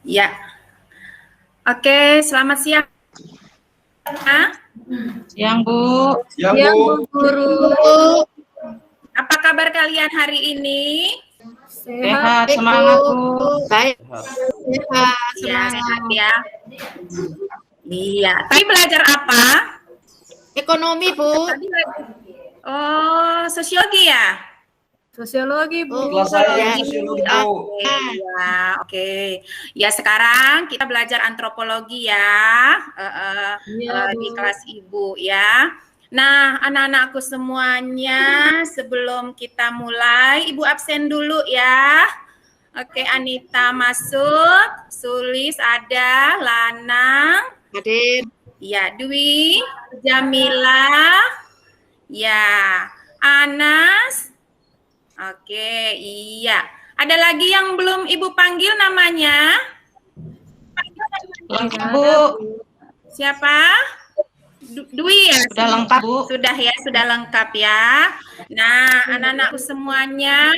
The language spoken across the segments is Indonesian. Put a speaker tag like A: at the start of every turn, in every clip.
A: Ya, oke, selamat siang.
B: Siang, Bu.
C: Siang, Bu.
A: Guru. Apa kabar kalian hari ini?
B: Sehat, semangat, Bu.
C: Baik.
A: Ya, sehat ya. Iya, tadi belajar apa?
C: Ekonomi, Bu.
A: Oh, sosiologi ya?
D: Sosiologi, Bu.
C: Kelas saya
A: Sosiologi, Bu. Ya, oke. Ya, sekarang kita belajar antropologi ya. Di kelas Ibu ya. Nah, anak-anakku semuanya, sebelum kita mulai, Ibu absen dulu ya. Oke, Anita masuk, Sulis ada, Lanang,
C: Hadir.
A: ya, Dwi, Jamila, ya, Anas. Oke, iya. Ada lagi yang belum Ibu panggil namanya?
B: Lengkap, Bu.
A: Siapa? Dwi ya?
B: Sudah lengkap, Bu.
A: Sudah ya, sudah lengkap ya. Nah, anak-anakku semuanya,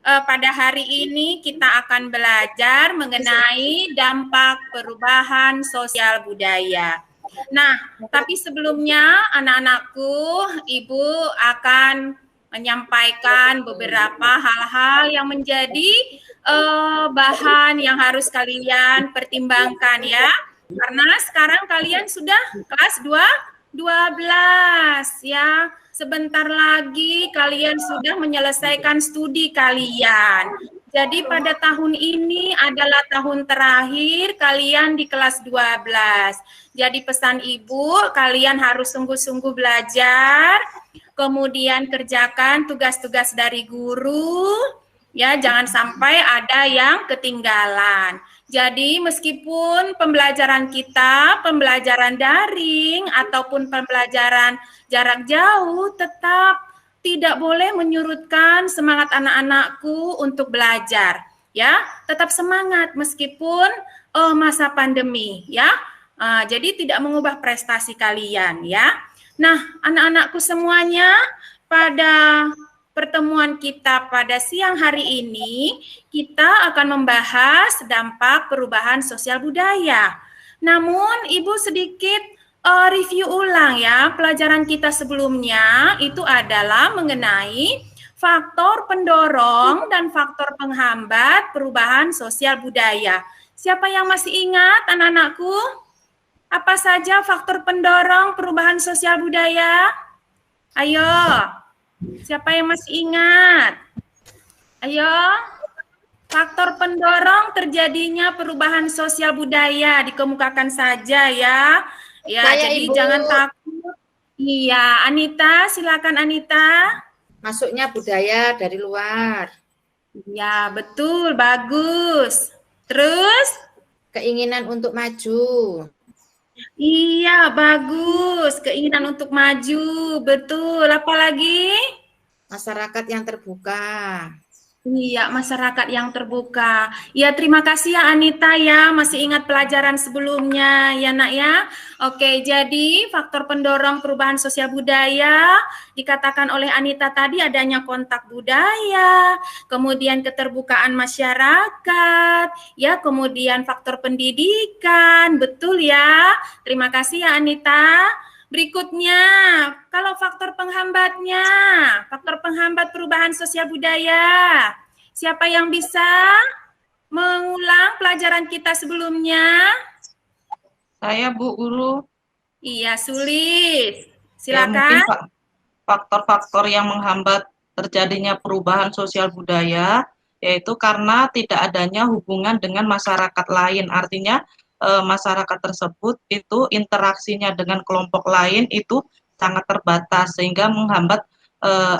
A: pada hari ini kita akan belajar mengenai dampak perubahan sosial budaya. Nah, tapi sebelumnya anak-anakku, Ibu akan menyampaikan beberapa hal-hal yang menjadi bahan yang harus kalian pertimbangkan ya. Karena sekarang kalian sudah kelas 12 ya. Sebentar lagi kalian sudah menyelesaikan studi kalian. Jadi pada tahun ini adalah tahun terakhir kalian di kelas 12. Jadi pesan Ibu, kalian harus sungguh-sungguh belajar, kemudian kerjakan tugas-tugas dari guru, ya jangan sampai ada yang ketinggalan. Jadi meskipun pembelajaran kita, pembelajaran daring ataupun pembelajaran jarak jauh, tetap tidak boleh menyurutkan semangat anak-anakku untuk belajar. Ya, tetap semangat meskipun masa pandemi. Ya, jadi tidak mengubah prestasi kalian. Ya, nah anak-anakku semuanya, pada pertemuan kita pada siang hari ini, kita akan membahas dampak perubahan sosial budaya. Namun, Ibu sedikit review ulang ya, pelajaran kita sebelumnya itu adalah mengenai faktor pendorong dan faktor penghambat perubahan sosial budaya. Siapa yang masih ingat, anak-anakku? Apa saja faktor pendorong perubahan sosial budaya? Ayo. Siapa yang masih ingat? Ayo. Faktor pendorong terjadinya perubahan sosial budaya dikemukakan saja ya. Ya,
C: Saya,
A: jadi
C: Ibu.
A: jangan takut. Iya, Anita, silakan Anita.
C: Masuknya budaya dari luar.
A: Ya, betul, bagus. Terus?
C: Keinginan untuk maju.
A: Iya, bagus. Keinginan untuk maju, betul. Apalagi?
C: Masyarakat yang terbuka.
A: Iya, masyarakat yang terbuka. Ya, terima kasih ya Anita ya, masih ingat pelajaran sebelumnya ya Nak ya. Oke, jadi faktor pendorong perubahan sosial budaya dikatakan oleh Anita tadi adanya kontak budaya, kemudian keterbukaan masyarakat, ya, kemudian faktor pendidikan, betul ya. Terima kasih ya Anita. Berikutnya, kalau faktor penghambatnya, faktor penghambat perubahan sosial budaya. Siapa yang bisa mengulang pelajaran kita sebelumnya?
B: Saya, Bu Guru.
A: Iya, Sulis.
B: Ya,
A: Silakan.
B: mungkin faktor-faktor yang menghambat terjadinya perubahan sosial budaya, yaitu karena tidak adanya hubungan dengan masyarakat lain. Artinya, masyarakat tersebut itu interaksinya dengan kelompok lain itu sangat terbatas sehingga menghambat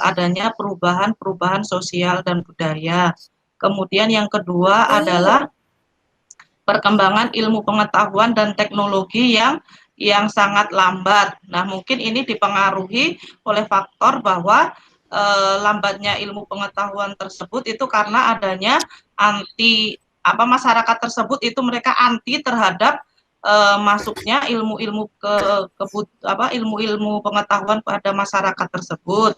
B: adanya perubahan sosial dan budaya. Kemudian yang kedua adalah perkembangan ilmu pengetahuan dan teknologi yang sangat lambat. Nah, mungkin ini dipengaruhi oleh faktor bahwa lambatnya ilmu pengetahuan tersebut itu karena adanya masyarakat tersebut itu mereka anti terhadap masuknya ilmu-ilmu ilmu-ilmu pengetahuan pada masyarakat tersebut.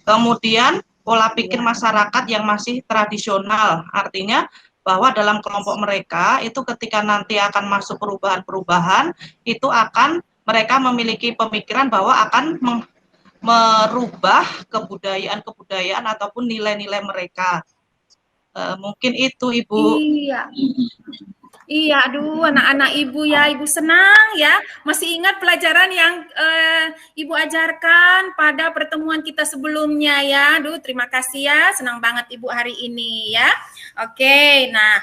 B: Kemudian pola pikir masyarakat yang masih tradisional, artinya bahwa dalam kelompok mereka itu ketika nanti akan masuk perubahan-perubahan, itu akan mereka memiliki pemikiran bahwa akan merubah kebudayaan-kebudayaan ataupun nilai-nilai mereka. Mungkin itu, Ibu.
A: Iya. Iya, aduh, anak-anak ibu ya, ibu senang ya, masih ingat pelajaran yang ibu ajarkan pada pertemuan kita sebelumnya ya. Aduh, terima kasih ya, senang banget ibu hari ini ya. Oke, nah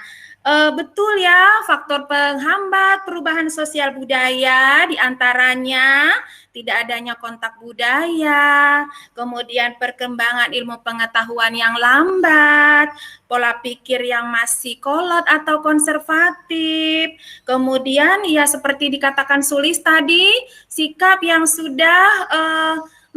A: betul ya, faktor penghambat perubahan sosial budaya diantaranya tidak adanya kontak budaya, kemudian perkembangan ilmu pengetahuan yang lambat, pola pikir yang masih kolot atau konservatif, kemudian ya seperti dikatakan Sulis tadi, sikap yang sudah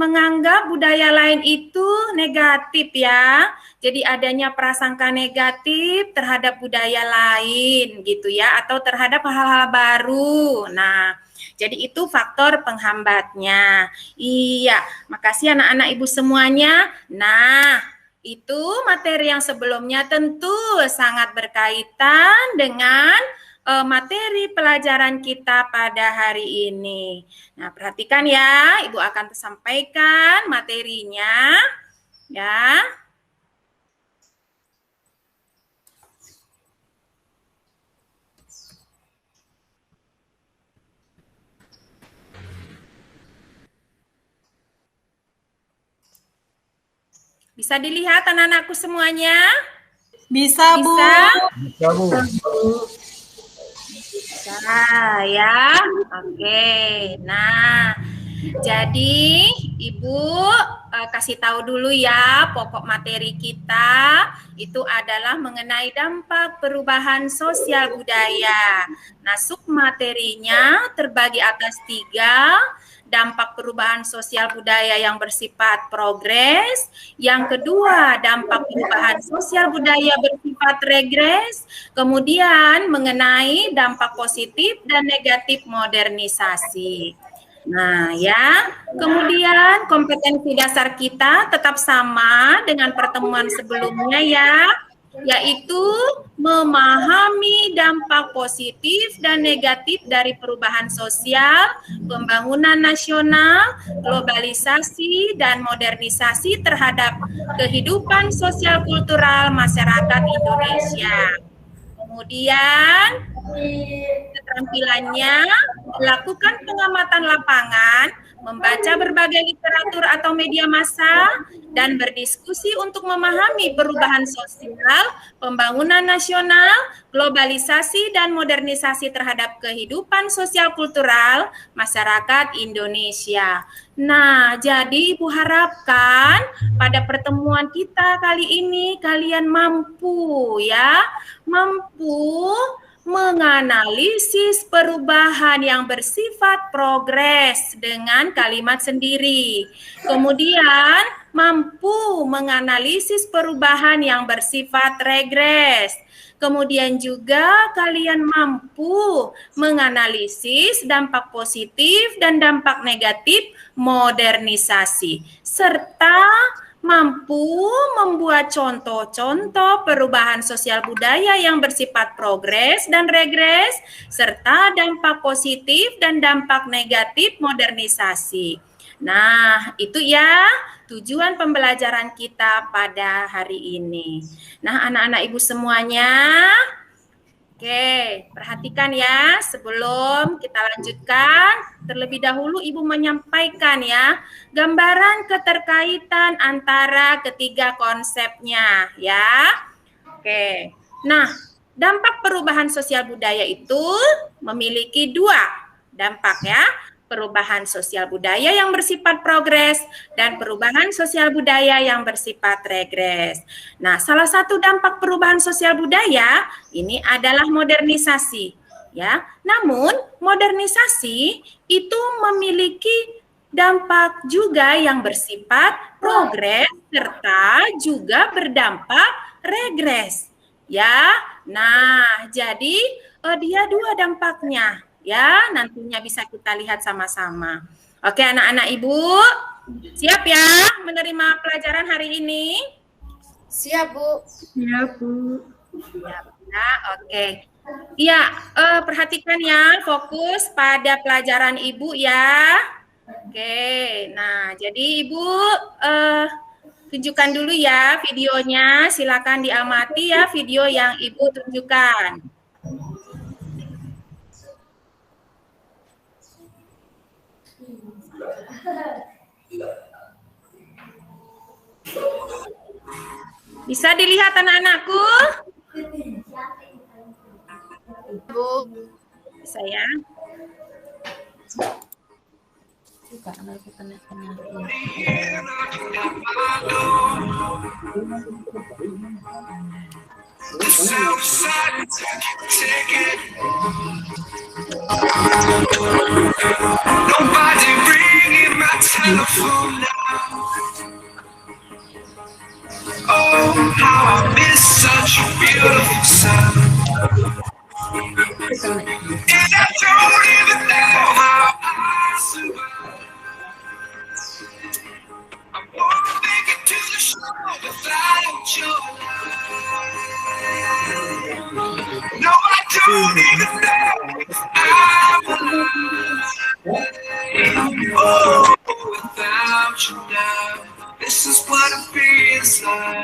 A: menganggap budaya lain itu negatif ya. Jadi adanya prasangka negatif terhadap budaya lain gitu ya, atau terhadap hal-hal baru. Nah, jadi itu faktor penghambatnya. Iya, makasih anak-anak ibu semuanya. Nah, itu materi yang sebelumnya tentu sangat berkaitan dengan materi pelajaran kita pada hari ini. Nah, perhatikan ya, Ibu akan sampaikan materinya. Ya. Bisa dilihat anak-anakku semuanya?
D: Bisa, Bu.
E: Bisa, Bu.
A: Bisa ya. Oke. Nah, jadi Ibu kasih tahu dulu ya, pokok materi kita itu adalah mengenai dampak perubahan sosial budaya. Nah, submaterinya terbagi atas 3. Dampak perubahan sosial budaya yang bersifat progres. Yang kedua, dampak perubahan sosial budaya bersifat regres. Kemudian mengenai dampak positif dan negatif modernisasi. Nah ya, kemudian kompetensi dasar kita tetap sama dengan pertemuan sebelumnya ya, yaitu memahami dampak positif dan negatif dari perubahan sosial, pembangunan nasional, globalisasi, dan modernisasi terhadap kehidupan sosial kultural masyarakat Indonesia. Kemudian keterampilannya melakukan pengamatan lapangan, membaca berbagai literatur atau media massa, dan berdiskusi untuk memahami perubahan sosial, pembangunan nasional, globalisasi, dan modernisasi terhadap kehidupan sosial kultural masyarakat Indonesia. Nah, jadi Ibu harapkan pada pertemuan kita kali ini kalian mampu menganalisis perubahan yang bersifat progres dengan kalimat sendiri. Kemudian mampu menganalisis perubahan yang bersifat regres. Kemudian juga kalian mampu menganalisis dampak positif dan dampak negatif modernisasi, serta mampu membuat contoh-contoh perubahan sosial budaya yang bersifat progres dan regres, serta dampak positif dan dampak negatif modernisasi. Nah, itu ya tujuan pembelajaran kita pada hari ini. Nah, anak-anak ibu semuanya, oke, perhatikan ya, sebelum kita lanjutkan, terlebih dahulu Ibu menyampaikan ya, gambaran keterkaitan antara ketiga konsepnya ya. Oke, nah dampak perubahan sosial budaya itu memiliki 2 dampak ya. Perubahan sosial budaya yang bersifat progres dan perubahan sosial budaya yang bersifat regres. Nah, salah satu dampak perubahan sosial budaya ini adalah modernisasi, ya. Namun, modernisasi itu memiliki dampak juga yang bersifat progres serta juga berdampak regres, ya. Nah, jadi dia 2 dampaknya. Ya, nantinya bisa kita lihat sama-sama. Oke, anak-anak Ibu, siap ya menerima pelajaran hari ini?
C: Siap, Bu.
D: Siap, Bu.
A: Ya, Ya, oke. Iya, perhatikan ya, fokus pada pelajaran Ibu ya. Oke, nah jadi Ibu tunjukkan dulu ya videonya, silakan diamati ya video yang Ibu tunjukkan. Bisa dilihat anak-anakku?
C: Bu.
A: Bisa ya.
E: Nobody ringing my telephone now. Oh, how I miss such a beautiful sound. And I don't even know how I survived. I won't make it to the show without your love. No, I don't even know if I'm alive. Oh, without you now, this is what it feels like.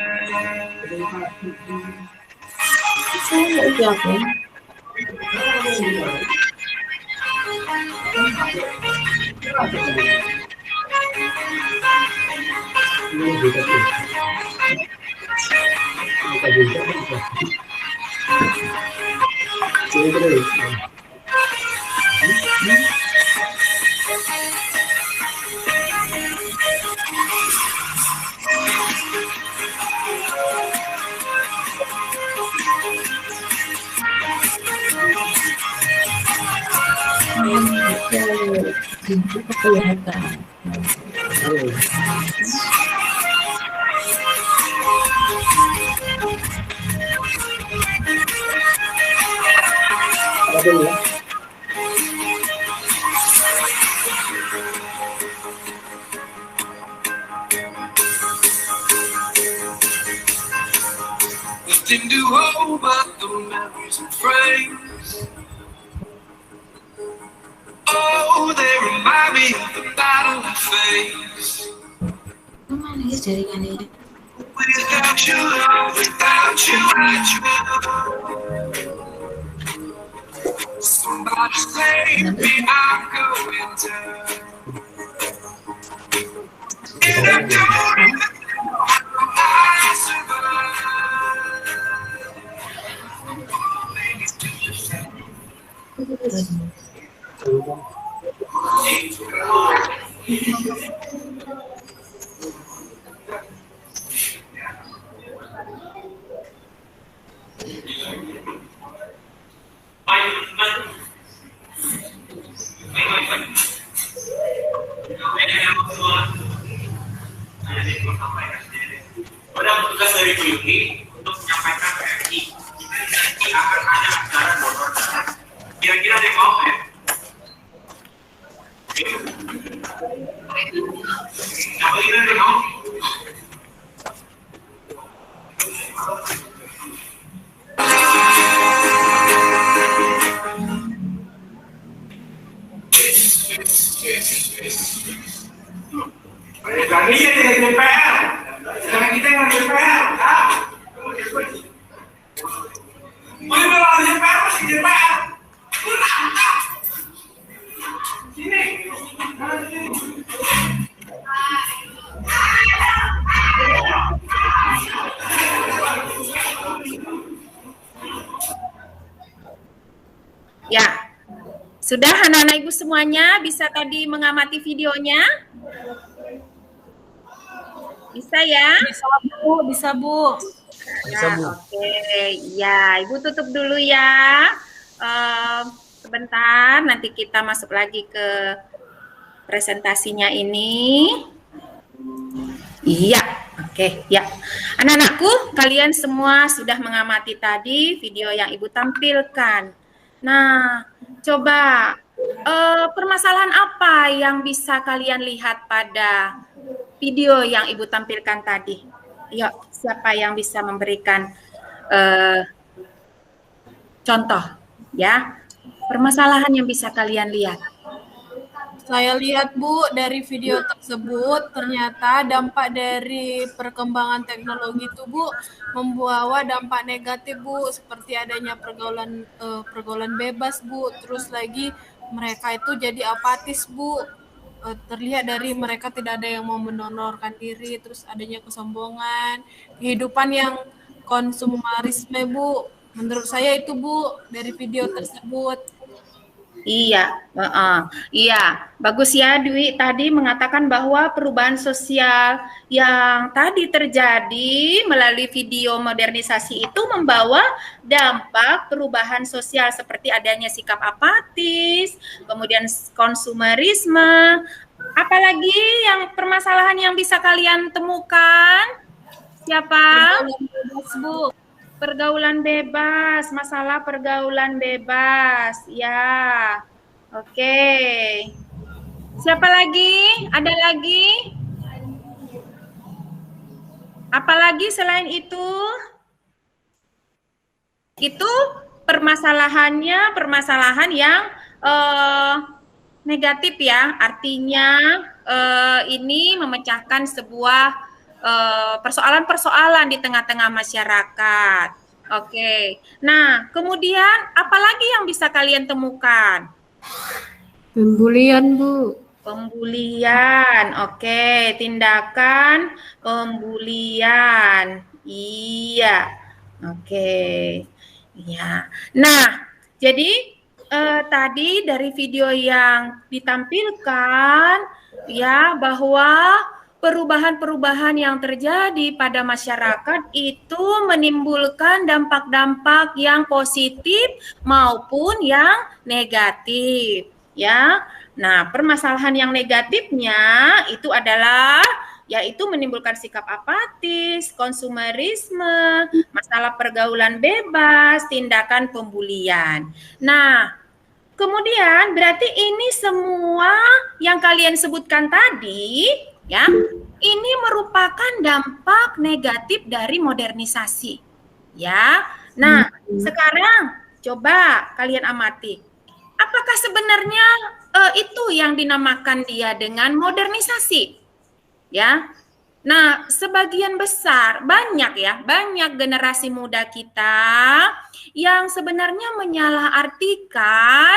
E: Nothing to hold but the memories and frames. Oh, they remind me of the battle I faced. Without you, I drown. Somebody save me, I'm going down. And I don't even know how I survive. Pada tugas dari Bu Yuni untuk menyampaikan ke MI, nanti akan ada acara donor darah. Kira-kira ada yang mau ya? Apa kira ada yang mau? Lagi ya tidak DPR, sekarang kita yang DPR, boleh kalau DPR masih DPR, sini.
A: Ya, sudah anak-anak Ibu semuanya bisa tadi mengamati videonya? Bisa ya?
D: Bisa Bu, bisa Bu.
A: Ya, oke. Ya, Ibu tutup dulu ya. Sebentar, nanti kita masuk lagi ke presentasinya ini. Iya, oke, ya. Anak-anakku, kalian semua sudah mengamati tadi video yang Ibu tampilkan. Nah, coba permasalahan apa yang bisa kalian lihat pada video yang Ibu tampilkan tadi? Yuk, siapa yang bisa memberikan Contoh, ya, permasalahan yang bisa kalian lihat.
D: Saya lihat Bu dari video tersebut ternyata dampak dari perkembangan teknologi itu Bu membawa dampak negatif Bu, seperti adanya pergaulan bebas Bu, terus lagi mereka itu jadi apatis Bu. Terlihat dari mereka tidak ada yang mau mendonorkan diri, terus adanya kesombongan, kehidupan yang konsumerisme Bu. Menurut saya itu Bu dari video tersebut.
A: Iya, iya, bagus ya Dwi tadi mengatakan bahwa perubahan sosial yang tadi terjadi melalui video modernisasi itu membawa dampak perubahan sosial seperti adanya sikap apatis, kemudian konsumerisme, apalagi yang permasalahan yang bisa kalian temukan? Siapa?
D: Bu.
A: Pergaulan bebas, masalah pergaulan bebas. Ya. Oke. Siapa lagi? Ada lagi? Apalagi selain itu? Itu permasalahan yang negatif ya. Artinya ini memecahkan sebuah persoalan-persoalan di tengah-tengah masyarakat. Oke. Nah, kemudian apalagi yang bisa kalian temukan?
F: Pembulian, Bu.
A: Pembulian. Oke, tindakan pembulian. Iya. Oke. Iya. Nah, jadi tadi dari video yang ditampilkan ya bahwa perubahan-perubahan yang terjadi pada masyarakat itu menimbulkan dampak-dampak yang positif maupun yang negatif, ya. Nah, permasalahan yang negatifnya itu adalah yaitu menimbulkan sikap apatis, konsumerisme, masalah pergaulan bebas, tindakan pembulian. Nah, kemudian berarti ini semua yang kalian sebutkan tadi ya, ini merupakan dampak negatif dari modernisasi. Ya. Nah, sekarang coba kalian amati. Apakah sebenarnya itu yang dinamakan dia dengan modernisasi? Ya. Nah, sebagian besar banyak generasi muda kita yang sebenarnya menyalahartikan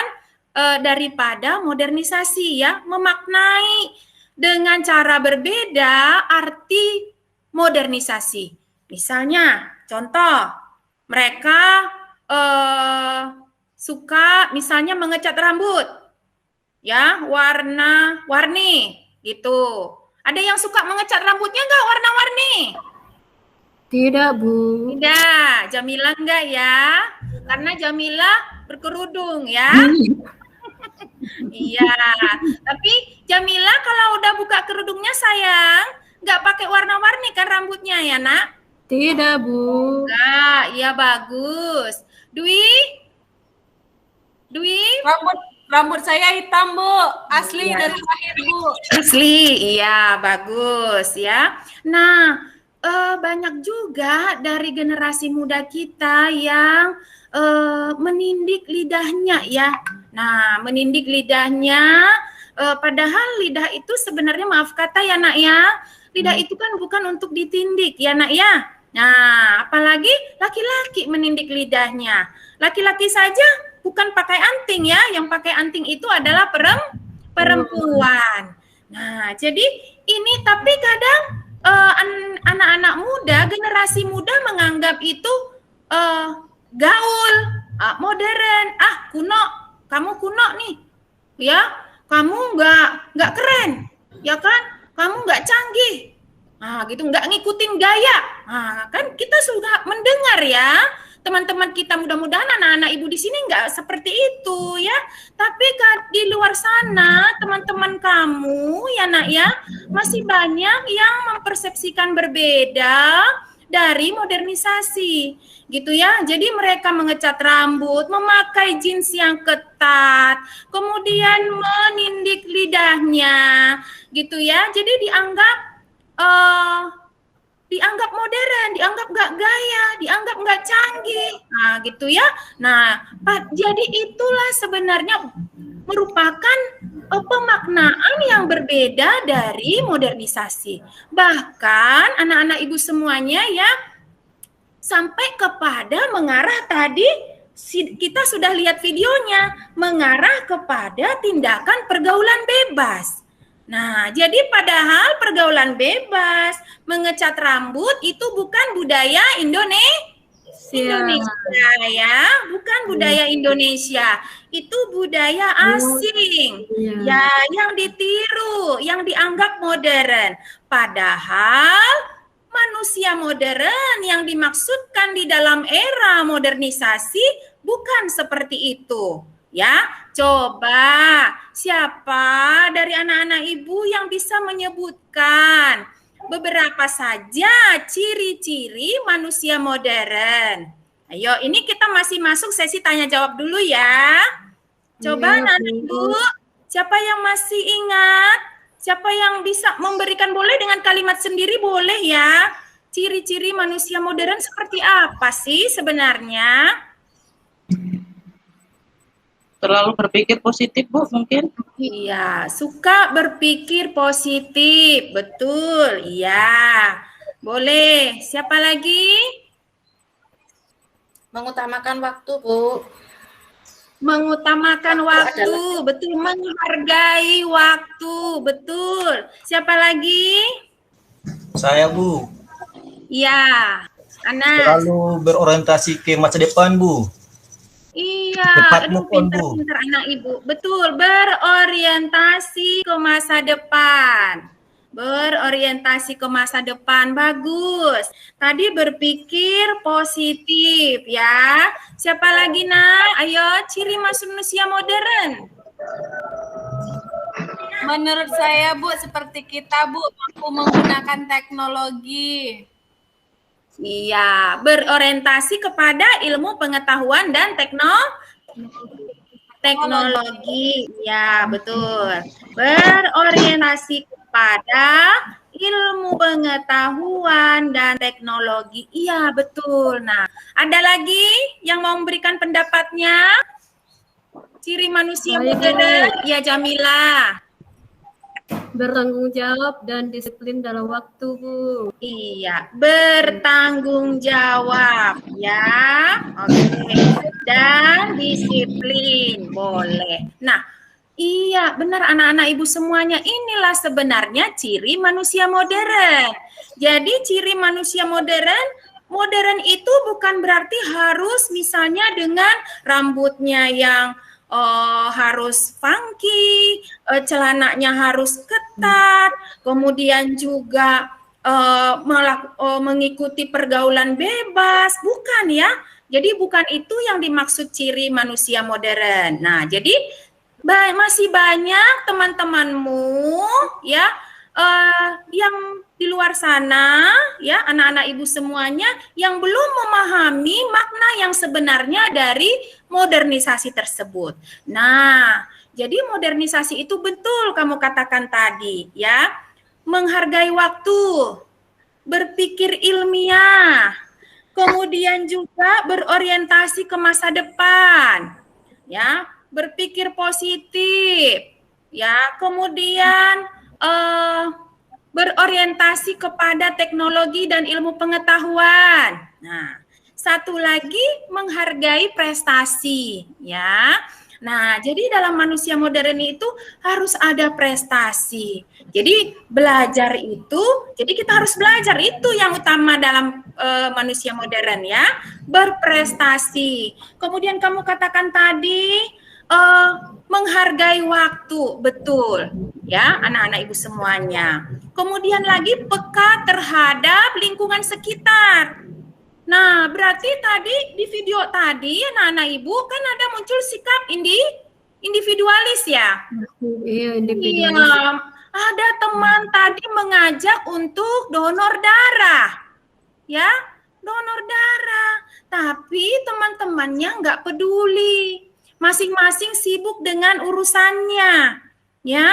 A: daripada modernisasi ya, memaknai dengan cara berbeda arti modernisasi. Misalnya, contoh, mereka suka misalnya mengecat rambut, ya warna-warni, gitu. Ada yang suka mengecat rambutnya nggak warna-warni?
F: Tidak, Bu.
A: Tidak, Jamila enggak ya? Karena Jamila berkerudung ya. Iya, tapi Jamila kalau udah buka kerudungnya sayang, nggak pakai warna-warni kan rambutnya ya nak?
F: Tidak, Bu.
A: Enggak, iya bagus. Dwi?
D: Rambut saya hitam, Bu. Asli
A: Ya.
D: dari lahir, Bu.
A: Asli, iya bagus ya. Nah, banyak juga dari generasi muda kita yang menindik lidahnya ya. Nah, menindik lidahnya, padahal lidah itu sebenarnya maaf kata ya nak ya, lidah itu kan bukan untuk ditindik ya nak ya. Nah, apalagi laki-laki menindik lidahnya. Laki-laki saja bukan pakai anting ya, yang pakai anting itu adalah perempuan. Nah, jadi ini tapi kadang anak-anak muda, generasi muda menganggap itu gaul, modern, kuno, kamu kuno nih, ya, kamu nggak keren, ya kan, kamu nggak canggih, gitu, nggak ngikutin gaya, kan kita sudah mendengar ya, teman-teman kita mudah-mudahan anak-anak ibu di sini nggak seperti itu ya, tapi di luar sana teman-teman kamu ya nak ya masih banyak yang mempersepsikan berbeda dari modernisasi gitu ya. Jadi mereka mengecat rambut, memakai jeans yang ketat, kemudian menindik lidahnya gitu ya. Jadi dianggap dianggap modern, dianggap nggak gaya, dianggap nggak canggih. Nah, gitu ya. Nah, jadi itulah sebenarnya merupakan pemaknaan yang berbeda dari modernisasi. Bahkan anak-anak ibu semuanya ya, sampai kepada mengarah tadi kita sudah lihat videonya, mengarah kepada tindakan pergaulan bebas. Nah, jadi padahal pergaulan bebas, mengecat rambut itu bukan budaya Indonesia ya, bukan budaya Indonesia. Itu budaya asing. Ya, yang ditiru, yang dianggap modern. Padahal manusia modern yang dimaksudkan di dalam era modernisasi bukan seperti itu. Ya, coba siapa dari anak-anak ibu yang bisa menyebutkan beberapa saja ciri-ciri manusia modern? Ayo, ini kita masih masuk sesi tanya jawab dulu ya. Coba anak-anak ibu, siapa yang masih ingat? Siapa yang bisa memberikan, boleh dengan kalimat sendiri boleh ya. Ciri-ciri manusia modern seperti apa sih sebenarnya?
B: Terlalu berpikir positif, Bu, mungkin?
A: Iya, suka berpikir positif, betul. Iya, boleh. Siapa lagi?
C: Mengutamakan waktu, Bu.
A: Mengutamakan waktu, betul. Menghargai waktu, betul. Siapa lagi?
G: Saya, Bu.
A: Iya, Anas.
G: Selalu berorientasi ke masa depan, Bu.
A: Iya,
G: Cepat
A: aduh
G: move on, Bu.
A: pintar-pintar anak ibu. Betul, berorientasi ke masa depan. Berorientasi ke masa depan, bagus. Tadi berpikir positif ya. Siapa lagi nak? Ayo, ciri manusia modern.
D: Menurut saya, Bu, seperti kita, Bu, mampu menggunakan teknologi.
A: Iya, berorientasi kepada ilmu pengetahuan dan teknologi. Ya, betul. Berorientasi kepada ilmu pengetahuan dan teknologi. Iya, betul. Nah, ada lagi yang mau memberikan pendapatnya? Ciri manusia modern? Ya, Jamila.
F: Bertanggung jawab dan disiplin dalam waktu, Bu.
A: Iya, bertanggung jawab ya. Oke. Dan disiplin, boleh. Nah, iya, benar anak-anak ibu semuanya, inilah sebenarnya ciri manusia modern. Jadi ciri manusia modern itu bukan berarti harus misalnya dengan rambutnya yang harus funky, celananya harus ketat, kemudian juga mengikuti pergaulan bebas, bukan ya. Jadi bukan itu yang dimaksud ciri manusia modern. Nah, jadi masih banyak teman-temanmu ya yang di luar sana ya, anak-anak ibu semuanya yang belum memahami makna yang sebenarnya dari modernisasi tersebut. Nah, jadi modernisasi itu betul kamu katakan tadi ya, menghargai waktu, berpikir ilmiah, kemudian juga berorientasi ke masa depan, ya, berpikir positif, ya, kemudian berorientasi kepada teknologi dan ilmu pengetahuan. Nah, satu lagi menghargai prestasi, ya. Nah, jadi dalam manusia modern itu harus ada prestasi. Jadi belajar itu, jadi kita harus belajar, itu yang utama dalam manusia modern ya, berprestasi. Kemudian kamu katakan tadi menghargai waktu, betul ya anak-anak ibu semuanya. Kemudian lagi peka terhadap lingkungan sekitar. Nah, berarti tadi di video tadi anak-anak ibu kan ada muncul sikap individualis ya?
F: Iya, individualis.
A: Iya, ada teman tadi mengajak untuk donor darah. Ya, donor darah. Tapi teman-temannya nggak peduli. Masing-masing sibuk dengan urusannya. Ya,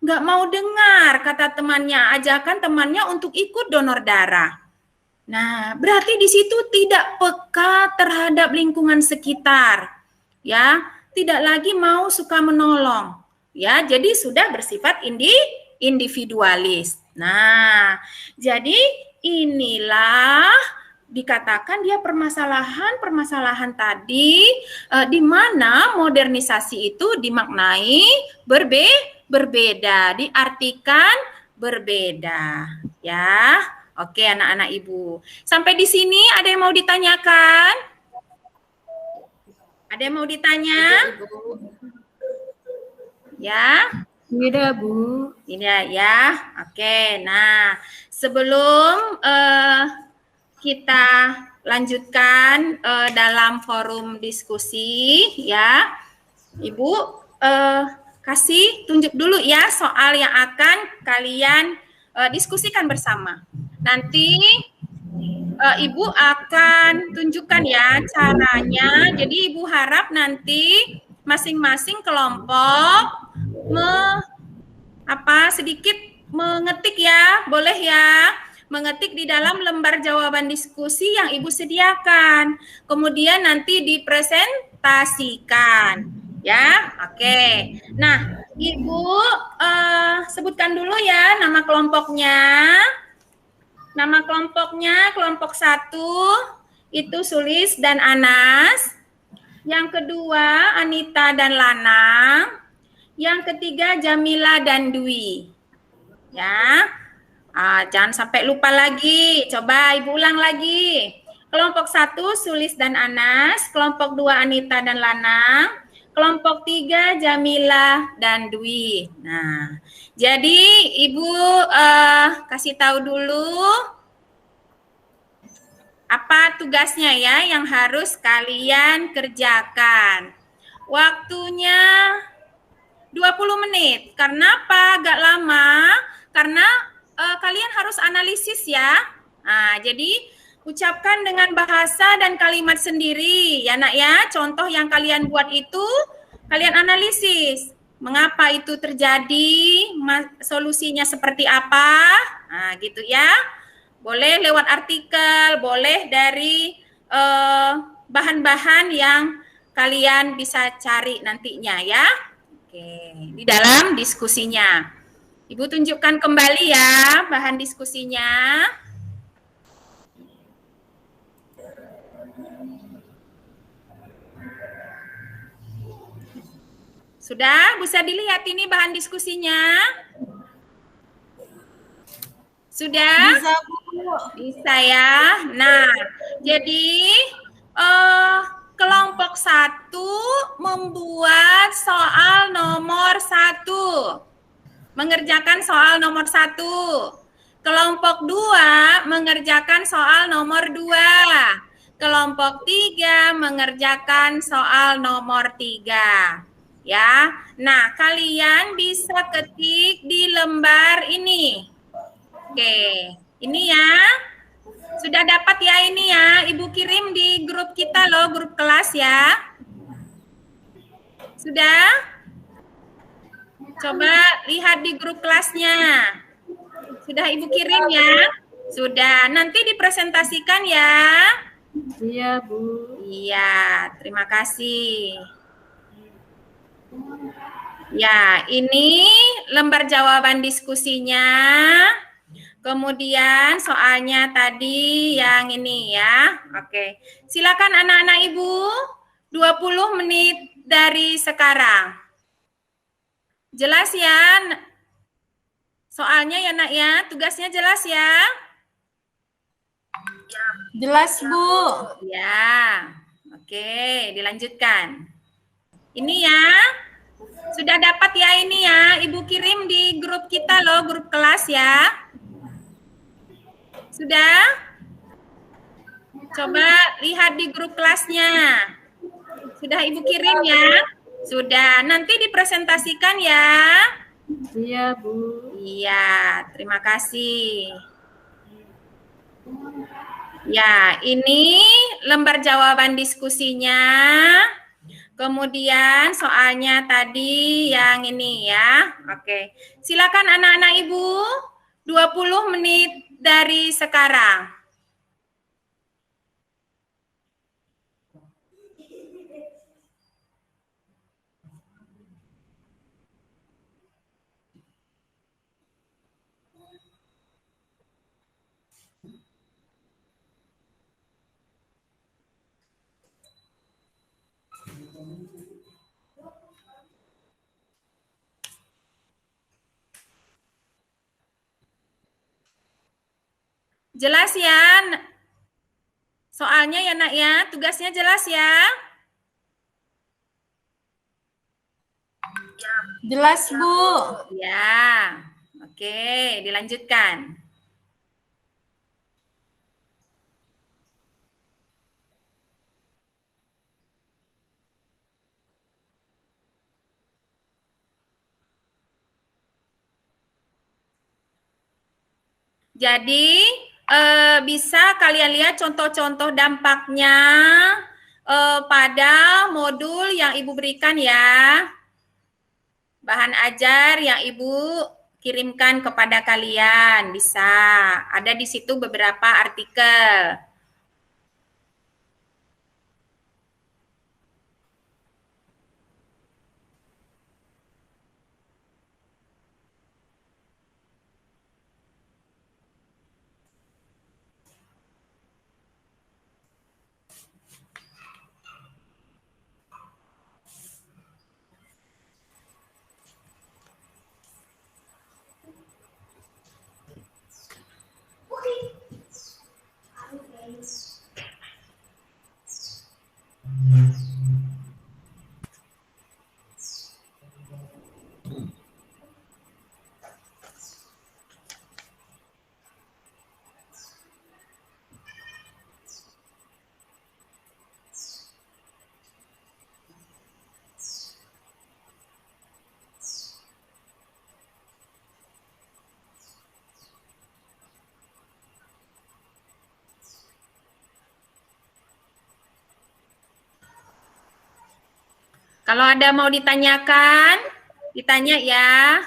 A: nggak mau dengar kata temannya, ajakan temannya untuk ikut donor darah. Nah, berarti di situ tidak peka terhadap lingkungan sekitar, ya, tidak lagi mau suka menolong, ya, jadi sudah bersifat individualis. Nah, jadi inilah dikatakan dia permasalahan tadi di mana modernisasi itu dimaknai berbeda, diartikan berbeda, ya. Oke, anak-anak Ibu. Sampai di sini ada yang mau ditanyakan? Ada yang mau ditanya? Ya?
F: Tidak, Bu.
A: Tidak ya. Oke, nah sebelum kita lanjutkan dalam forum diskusi ya, Ibu kasih tunjuk dulu ya soal yang akan kalian diskusikan bersama. Nanti Ibu akan tunjukkan ya caranya. Jadi Ibu harap nanti masing-masing kelompok sedikit mengetik ya, boleh ya, mengetik di dalam lembar jawaban diskusi yang Ibu sediakan. Kemudian nanti dipresentasikan ya. Oke. Nah, Ibu sebutkan dulu ya nama kelompoknya. Nama kelompoknya, kelompok 1 itu Sulis dan Anas. Yang kedua Anita dan Lanang. Yang ketiga Jamila dan Dwi. Ya. Jangan sampai lupa lagi. Coba Ibu ulang lagi. Kelompok 1 Sulis dan Anas, kelompok 2 Anita dan Lanang, kelompok 3 Jamila dan Dwi. Nah, jadi Ibu kasih tahu dulu apa tugasnya ya yang harus kalian kerjakan. Waktunya 20 menit. Kenapa agak lama? Karena kalian harus analisis ya. Nah, jadi ucapkan dengan bahasa dan kalimat sendiri ya nak ya. Contoh yang kalian buat itu kalian analisis. Mengapa itu terjadi? Solusinya seperti apa? Nah, gitu ya. Boleh lewat artikel, boleh dari bahan-bahan yang kalian bisa cari nantinya ya. Oke, di dalam diskusinya. Ibu tunjukkan kembali ya bahan diskusinya. Sudah bisa dilihat ini bahan diskusinya? Sudah?
D: Bisa, Bu.
A: Bisa ya. Nah, jadi kelompok 1 membuat soal nomor 1. Mengerjakan soal nomor 1. Kelompok 2 mengerjakan soal nomor 2. Kelompok 3 mengerjakan soal nomor 3. Ya. Nah, kalian bisa ketik di lembar ini. Oke, ini ya. Sudah dapat ya ini ya. Ibu kirim di grup kita loh, grup kelas ya. Sudah? Coba lihat di grup kelasnya. Sudah Ibu kirim ya? Sudah. Nanti dipresentasikan ya.
F: Iya, Bu.
A: Iya, terima kasih. Ya, ini lembar jawaban diskusinya. Kemudian soalnya tadi yang ini ya. Oke. Silakan anak-anak Ibu, 20 menit dari sekarang. Jelas ya? Soalnya ya nak ya, tugasnya jelas ya?
D: Jelas, Bu.
A: Ya. Oke, dilanjutkan. Ini ya. Sudah dapat ya ini ya. Ibu kirim di grup kita loh, grup kelas ya. Sudah? Coba lihat di grup kelasnya. Sudah Ibu kirim ya? Sudah. Nanti dipresentasikan ya.
F: Iya, Bu.
A: Iya, terima kasih. Ya, ini lembar jawaban diskusinya. Kemudian soalnya tadi yang ini ya. Oke. Silakan anak-anak Ibu, 20 menit dari sekarang. Jelas ya? Soalnya ya nak ya, tugasnya jelas ya?
D: Jelas, Bu.
A: Ya, oke, dilanjutkan. Jadi, bisa kalian lihat contoh-contoh dampaknya pada modul yang Ibu berikan ya. Bahan ajar yang Ibu kirimkan kepada kalian, bisa. Ada di situ beberapa artikel. Kalau ada mau ditanyakan, ditanya ya.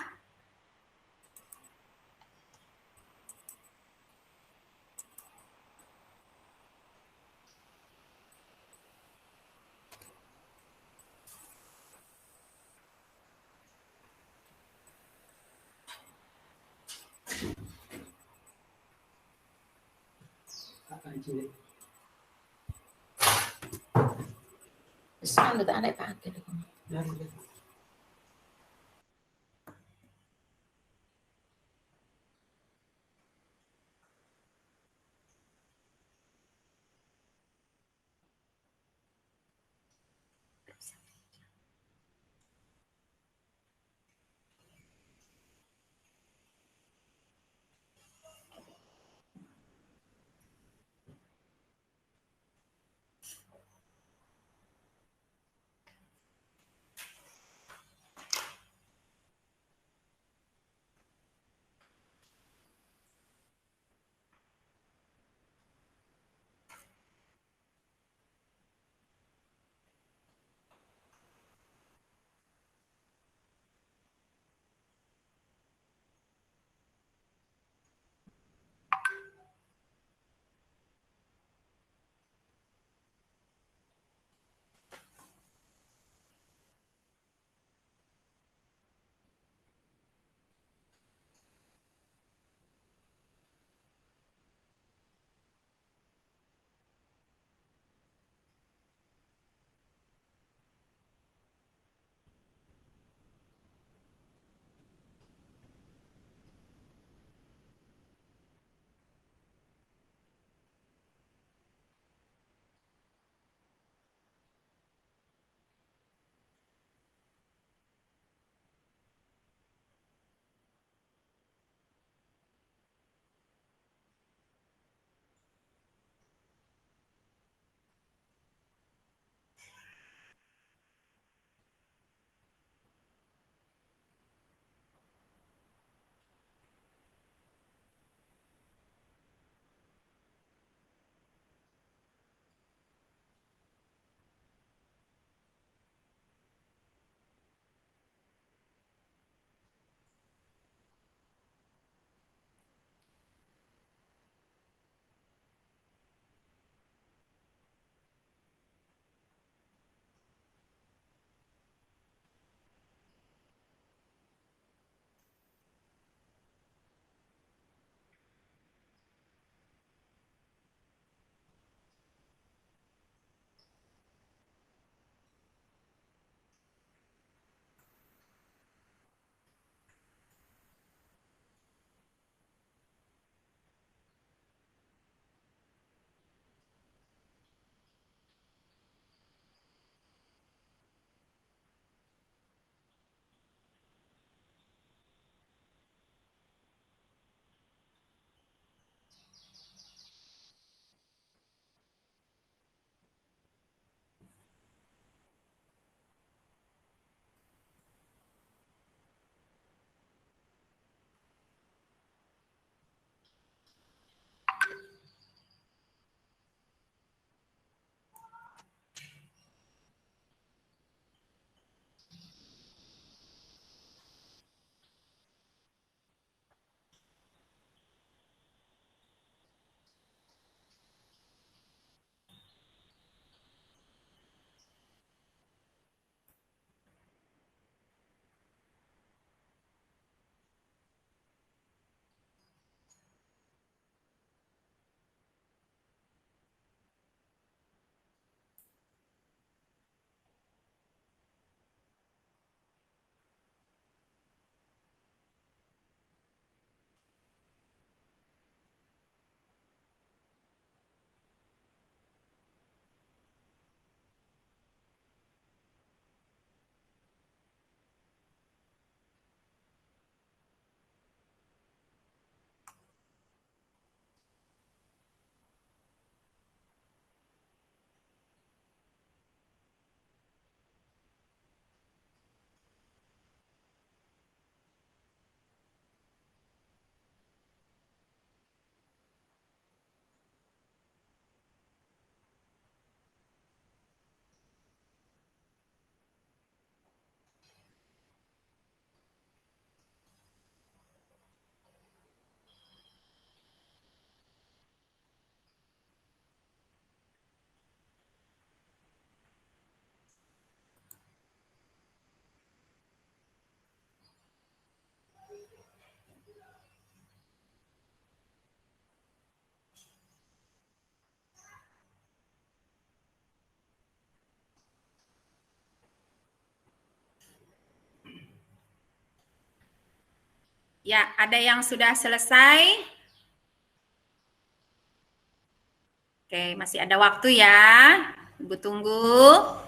C: Saan udah aneh pakai.
A: Ya, ada yang sudah selesai? Oke, masih ada waktu ya. Ibu tunggu.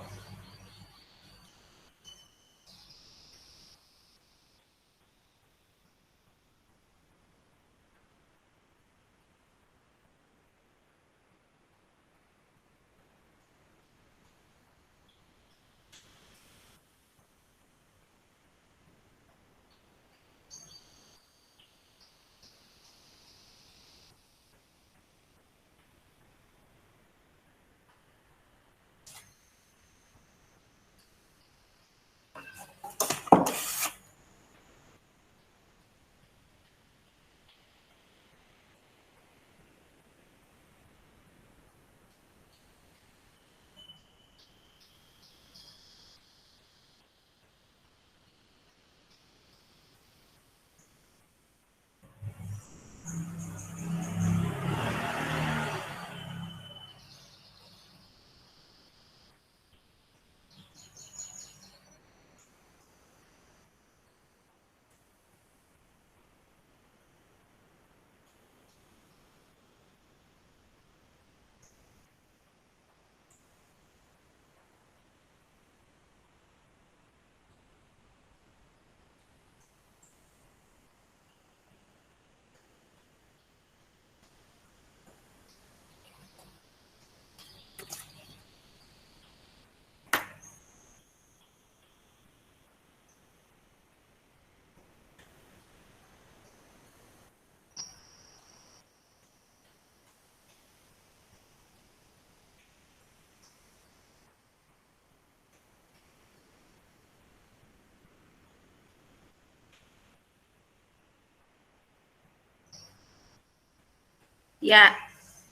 A: Ya,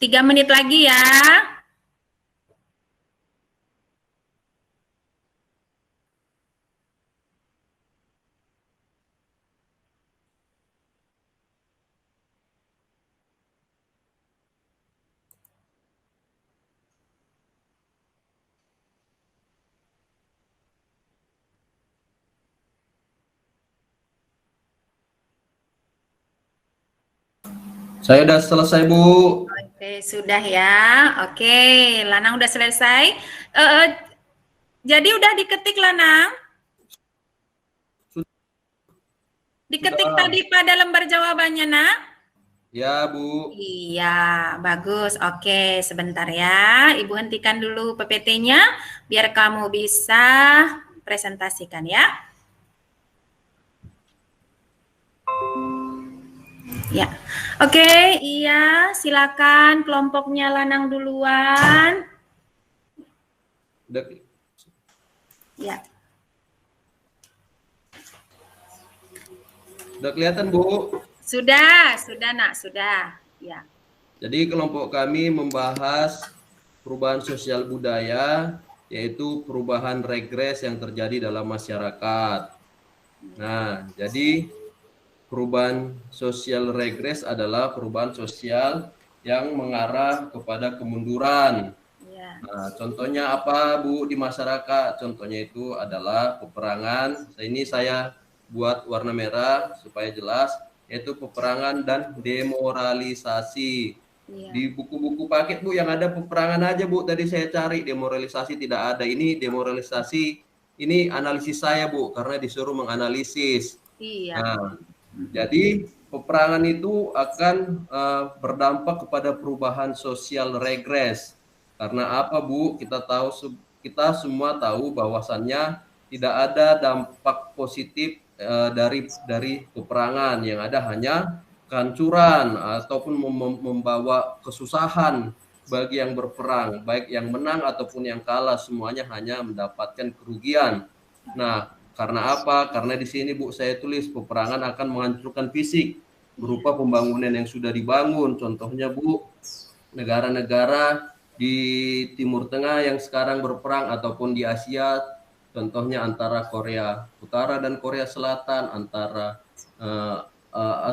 A: 3 menit lagi ya.
H: Saya udah selesai, Bu.
A: Oke, sudah ya. Oke, Lanang udah selesai. Jadi udah diketik, Lanang? Diketik
H: Sudah.
A: tadi pada lembar jawabannya, nak?
H: Ya, Bu.
A: Iya, bagus. Oke, sebentar ya. Ibu hentikan dulu PPT-nya biar kamu bisa presentasikan ya. Ya, oke, iya, silakan kelompoknya Lanang duluan.
H: Udah.
A: Ya,
H: Udah kelihatan, Bu?
A: sudah, nak, sudah. Ya.
H: Jadi kelompok kami membahas perubahan sosial budaya, yaitu perubahan regres yang terjadi dalam masyarakat. Nah, jadi perubahan sosial regres adalah perubahan sosial yang mengarah kepada kemunduran.
A: Ya.
H: Nah, contohnya apa, Bu, di masyarakat? Contohnya itu adalah peperangan. Ini saya buat warna merah supaya jelas, yaitu peperangan dan demoralisasi.
A: Ya.
H: Di buku-buku paket, Bu, yang ada peperangan aja, Bu. Tadi saya cari, demoralisasi tidak ada. Ini demoralisasi, ini analisis saya, Bu, karena disuruh menganalisis.
A: Iya.
H: Nah, jadi peperangan itu akan berdampak kepada perubahan sosial regres. Karena apa, Bu? Kita semua tahu bahwasannya tidak ada dampak positif dari peperangan, yang ada hanya kehancuran ataupun membawa kesusahan bagi yang berperang, baik yang menang ataupun yang kalah, semuanya hanya mendapatkan kerugian. Nah, karena apa? Karena di sini, Bu, saya tulis peperangan akan menghancurkan fisik berupa pembangunan yang sudah dibangun. Contohnya, Bu, negara-negara di Timur Tengah yang sekarang berperang ataupun di Asia, contohnya antara Korea Utara dan Korea Selatan, antara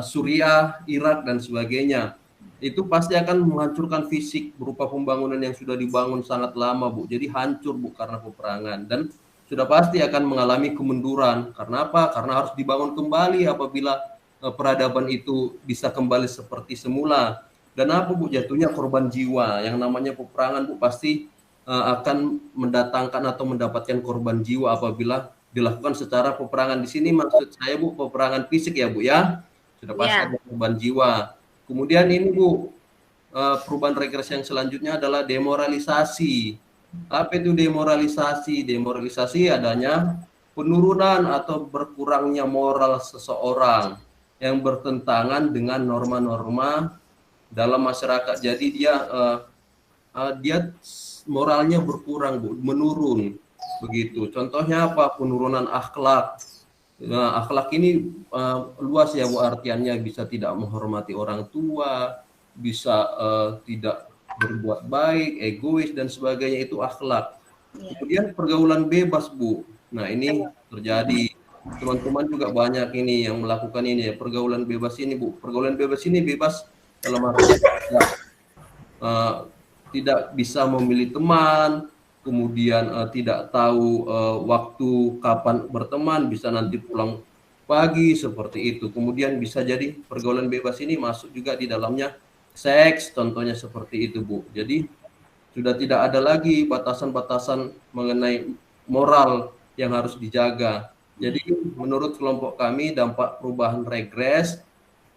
H: Suriah, Irak, dan sebagainya. Itu pasti akan menghancurkan fisik berupa pembangunan yang sudah dibangun sangat lama, Bu. Jadi hancur, Bu, karena peperangan. Dan sudah pasti akan mengalami kemunduran. Karena apa? Karena harus dibangun kembali apabila peradaban itu bisa kembali seperti semula. Dan apa Bu, jatuhnya korban jiwa. Yang namanya peperangan Bu pasti akan mendatangkan atau mendapatkan korban jiwa apabila dilakukan secara peperangan. Di sini maksud saya Bu peperangan fisik ya Bu ya, sudah pasti ada korban jiwa. Kemudian ini Bu, perubahan regresi yang selanjutnya adalah demoralisasi. Apa itu demoralisasi? Demoralisasi adanya penurunan atau berkurangnya moral seseorang yang bertentangan dengan norma-norma dalam masyarakat. Jadi dia moralnya berkurang Bu, menurun begitu. Contohnya apa? Penurunan akhlak. Nah, akhlak ini luas ya Bu artiannya, bisa tidak menghormati orang tua, bisa tidak berbuat baik, egois dan sebagainya, itu akhlak. Kemudian pergaulan bebas Bu. Nah, ini terjadi. Teman-teman juga banyak ini yang melakukan ini ya, pergaulan bebas ini Bu. Pergaulan bebas ini bebas dalam arti tidak bisa memilih teman, kemudian tidak tahu waktu kapan berteman, bisa nanti pulang pagi seperti itu. Kemudian bisa jadi pergaulan bebas ini masuk juga di dalamnya seks, contohnya seperti itu Bu. Jadi sudah tidak ada lagi batasan-batasan mengenai moral yang harus dijaga. Jadi menurut kelompok kami dampak perubahan regres,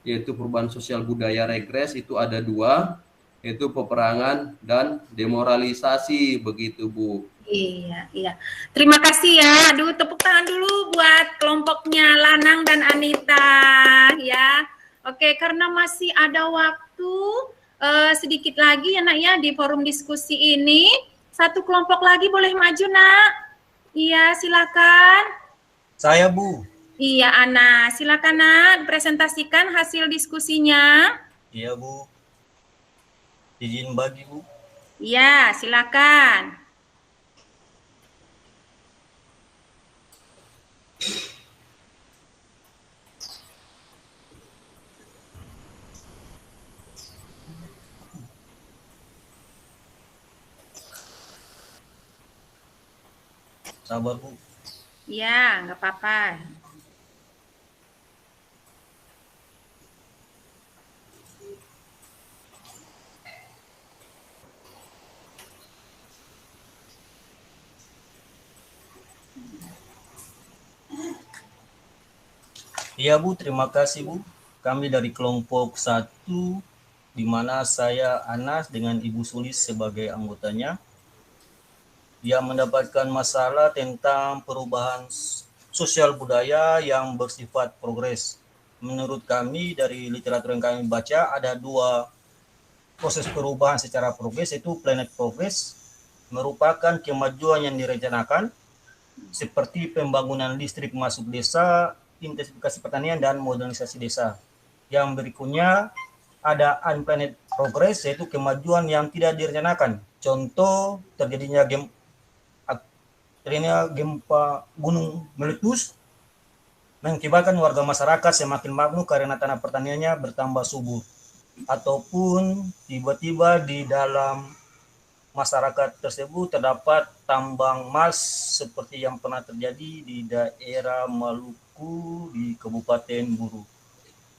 H: yaitu perubahan sosial budaya regres, itu ada 2, yaitu peperangan dan demoralisasi, begitu Bu.
A: Iya. Terima kasih ya. Aduh, tepuk tangan dulu buat kelompoknya Lanang dan Anita ya. Oke, karena masih ada waktu sedikit lagi ya Nak ya di forum diskusi ini. Satu kelompok lagi boleh maju Nak. Iya, silakan.
G: Saya Bu.
A: Iya, Ana. Silakan Nak, presentasikan hasil diskusinya.
G: Iya Bu. Izin bagi Bu.
A: Iya, silakan.
G: Sabar Bu.
A: Iya, nggak apa-apa.
G: Iya Bu, terima kasih Bu. Kami dari kelompok 1, di mana saya Anas dengan Ibu Sulis sebagai anggotanya, yang mendapatkan masalah tentang perubahan sosial budaya yang bersifat progres. Menurut kami dari literatur yang kami baca, ada 2 proses perubahan secara progres, yaitu planet progress, merupakan kemajuan yang direncanakan, seperti pembangunan listrik masuk desa, intensifikasi pertanian, dan modernisasi desa. Yang berikutnya ada unplanned progress, yaitu kemajuan yang tidak direncanakan. Contoh terjadinya gempa gunung meletus mengakibatkan warga masyarakat semakin makmur karena tanah pertaniannya bertambah subur, ataupun tiba-tiba di dalam masyarakat tersebut terdapat tambang emas seperti yang pernah terjadi di daerah Maluku di Kabupaten Buru.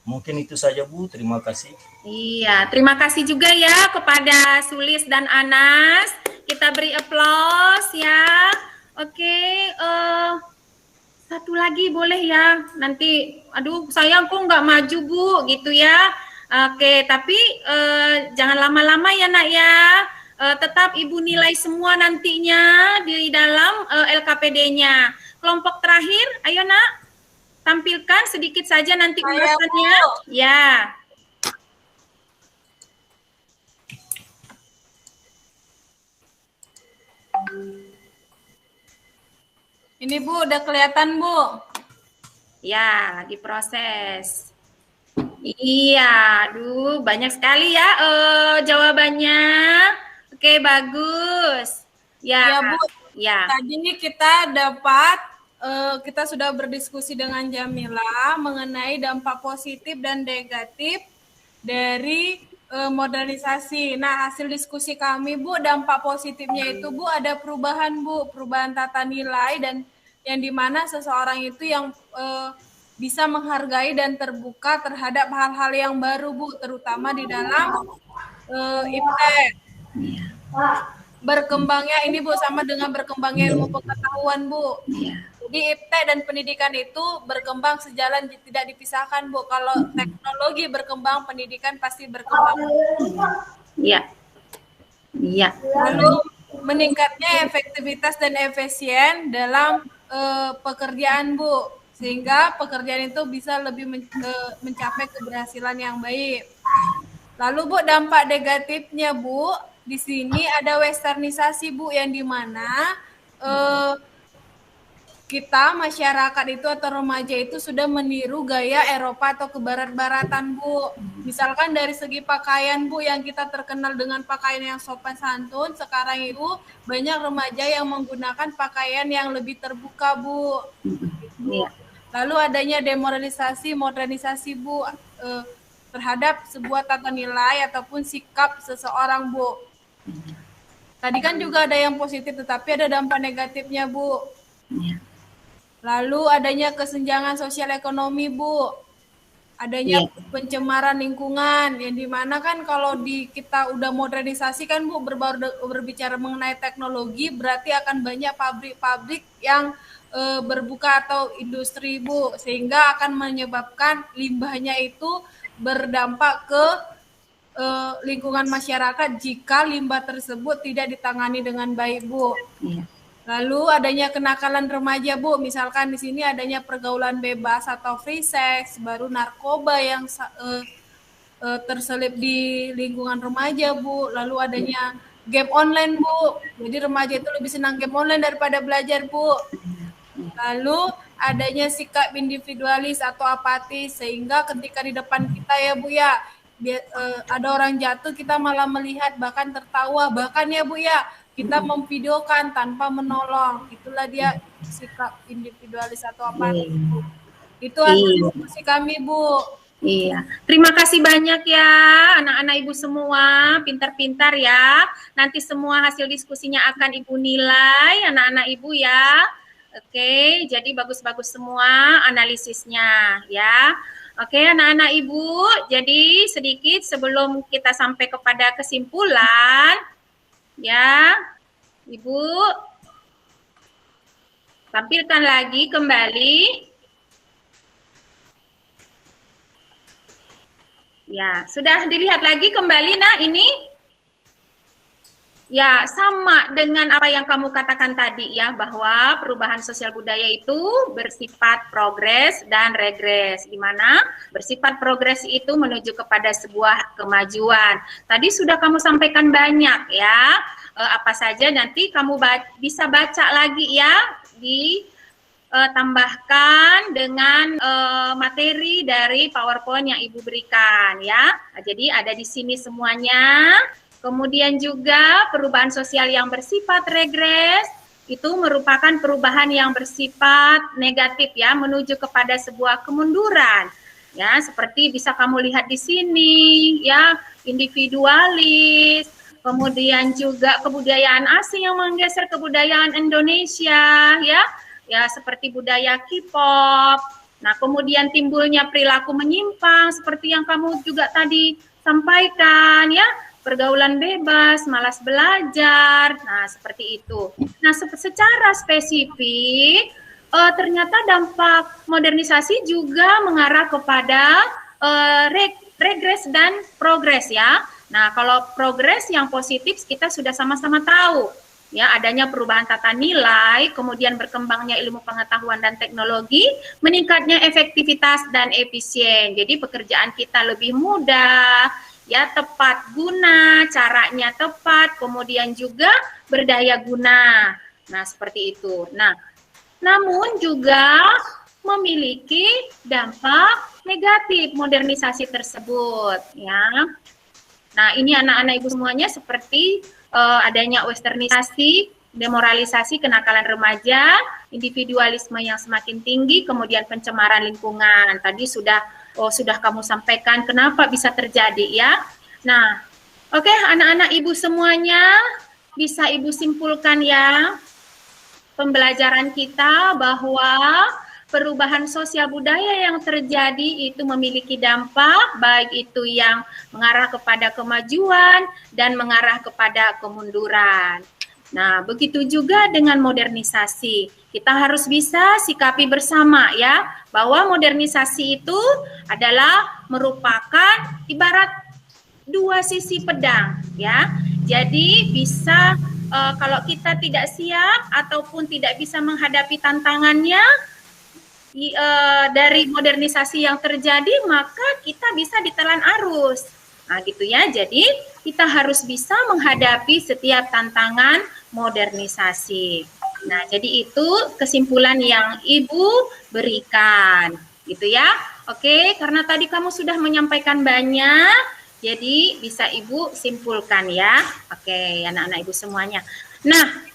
G: Mungkin itu saja Bu, terima kasih.
A: Iya, terima kasih juga ya kepada Sulis dan Anas. Kita beri aplaus ya. Oke, satu lagi boleh ya. Nanti, aduh sayang kok nggak maju Bu, gitu ya. Oke, tapi jangan lama-lama ya Nak ya. Tetap Ibu nilai semua nantinya di dalam LKPD-nya. Kelompok terakhir, ayo Nak, tampilkan sedikit saja nanti ulasannya. Ya.
D: Ini Bu, udah kelihatan Bu?
A: Ya, lagi proses. Iya, aduh banyak sekali ya jawabannya. Oke, bagus. Ya,
D: Bu.
A: Ya.
D: Tadi kita sudah berdiskusi dengan Jamila mengenai dampak positif dan negatif dari modernisasi. Nah, hasil diskusi kami Bu, dampak positifnya itu Bu ada perubahan Bu, perubahan tata nilai, dan yang dimana seseorang itu yang bisa menghargai dan terbuka terhadap hal-hal yang baru, Bu, terutama di dalam iptek. Berkembangnya ini, Bu, sama dengan berkembangnya ilmu pengetahuan, Bu. Jadi iptek dan pendidikan itu berkembang sejalan, tidak dipisahkan, Bu. Kalau teknologi berkembang, pendidikan pasti berkembang.
A: Iya. Iya.
D: Lalu meningkatnya efektivitas dan efisien dalam pekerjaan, Bu, sehingga pekerjaan itu bisa lebih mencapai keberhasilan yang baik. Lalu, Bu, dampak negatifnya, Bu, di sini ada westernisasi, Bu, yang dimana kita masyarakat itu atau remaja itu sudah meniru gaya Eropa atau kebarat-baratan, Bu. Misalkan dari segi pakaian, Bu, yang kita terkenal dengan pakaian yang sopan santun, sekarang itu banyak remaja yang menggunakan pakaian yang lebih terbuka, Bu. Lalu adanya demoralisasi, modernisasi, Bu, terhadap sebuah tata nilai ataupun sikap seseorang, Bu. Tadi kan juga ada yang positif, tetapi ada dampak negatifnya, Bu. Lalu adanya kesenjangan sosial ekonomi, Bu. Adanya pencemaran lingkungan, yang dimana kan kalau kita udah modernisasi kan, Bu, berbicara mengenai teknologi, berarti akan banyak pabrik-pabrik yang berbuka atau industri, Bu, sehingga akan menyebabkan limbahnya itu berdampak ke lingkungan masyarakat jika limbah tersebut tidak ditangani dengan baik, Bu. Lalu adanya kenakalan remaja, Bu. Misalkan di sini adanya pergaulan bebas atau free sex, baru narkoba yang terselip di lingkungan remaja, Bu. Lalu adanya game online, Bu. Jadi remaja itu lebih senang game online daripada belajar, Bu. Lalu adanya sikap individualis atau apatis, sehingga ketika di depan kita ya, Bu, ya, ada orang jatuh kita malah melihat, bahkan tertawa, bahkan ya, Bu, ya, kita memvideokan tanpa menolong. Itulah dia sikap individualis atau apa. Itu hasil diskusi kami, Bu.
A: Iya. Terima kasih banyak ya anak-anak Ibu semua, pintar-pintar ya. Nanti semua hasil diskusinya akan Ibu nilai, anak-anak Ibu ya. Oke, jadi bagus-bagus semua analisisnya ya. Oke, anak-anak Ibu, jadi sedikit sebelum kita sampai kepada kesimpulan, ya, Ibu, tampilkan lagi kembali. Ya, sudah dilihat lagi kembali, nah ini. Ya, sama dengan apa yang kamu katakan tadi ya, bahwa perubahan sosial budaya itu bersifat progres dan regres, di mana bersifat progres itu menuju kepada sebuah kemajuan. Tadi sudah kamu sampaikan banyak ya, apa saja nanti kamu bisa baca lagi ya, tambahkan dengan materi dari PowerPoint yang Ibu berikan ya. Nah, jadi ada di sini semuanya. Kemudian juga perubahan sosial yang bersifat regres itu merupakan perubahan yang bersifat negatif ya, menuju kepada sebuah kemunduran. Ya, seperti bisa kamu lihat di sini ya, individualis, kemudian juga kebudayaan asing yang menggeser kebudayaan Indonesia ya. Ya, seperti budaya K-pop. Nah, kemudian timbulnya perilaku menyimpang seperti yang kamu juga tadi sampaikan ya. Pergaulan bebas, malas belajar, nah seperti itu. Nah secara spesifik, ternyata dampak modernisasi juga mengarah kepada regres dan progres ya. Nah kalau progres yang positif kita sudah sama-sama tahu, ya adanya perubahan tata nilai, kemudian berkembangnya ilmu pengetahuan dan teknologi, meningkatnya efektivitas dan efisien. Jadi pekerjaan kita lebih mudah, ya tepat guna, caranya tepat, kemudian juga berdaya guna. Nah, seperti itu. Nah, namun juga memiliki dampak negatif modernisasi tersebut, ya. Nah, ini anak-anak Ibu semuanya seperti adanya westernisasi, demoralisasi, kenakalan remaja, individualisme yang semakin tinggi, kemudian pencemaran lingkungan. Tadi sudah kamu sampaikan kenapa bisa terjadi ya. Nah, oke, anak-anak Ibu semuanya bisa Ibu simpulkan ya pembelajaran kita bahwa perubahan sosial budaya yang terjadi itu memiliki dampak, baik itu yang mengarah kepada kemajuan dan mengarah kepada kemunduran. Nah, begitu juga dengan modernisasi. Kita harus bisa sikapi bersama ya, bahwa modernisasi itu adalah merupakan ibarat dua sisi pedang ya. Jadi bisa kalau kita tidak siap ataupun tidak bisa menghadapi tantangannya dari modernisasi yang terjadi, maka kita bisa ditelan arus. Nah, gitu ya. Jadi kita harus bisa menghadapi setiap tantangan modernisasi. Nah, jadi itu kesimpulan yang Ibu berikan, gitu ya. Oke, karena tadi kamu sudah menyampaikan banyak, jadi bisa Ibu simpulkan ya. Oke, anak-anak Ibu semuanya. Nah,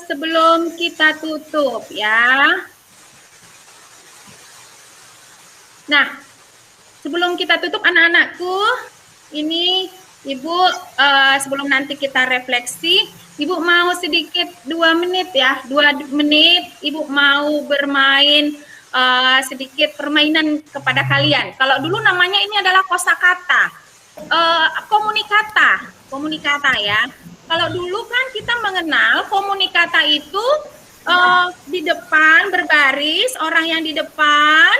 A: sebelum kita tutup ya. Nah, sebelum kita tutup anak-anakku, ini Ibu sebelum nanti kita refleksi, Ibu mau sedikit 2 menit ya, 2 menit Ibu mau bermain sedikit permainan kepada kalian. Kalau dulu namanya ini adalah kosakata, komunikata ya. Kalau dulu kan kita mengenal komunikata itu di depan berbaris, orang yang di depan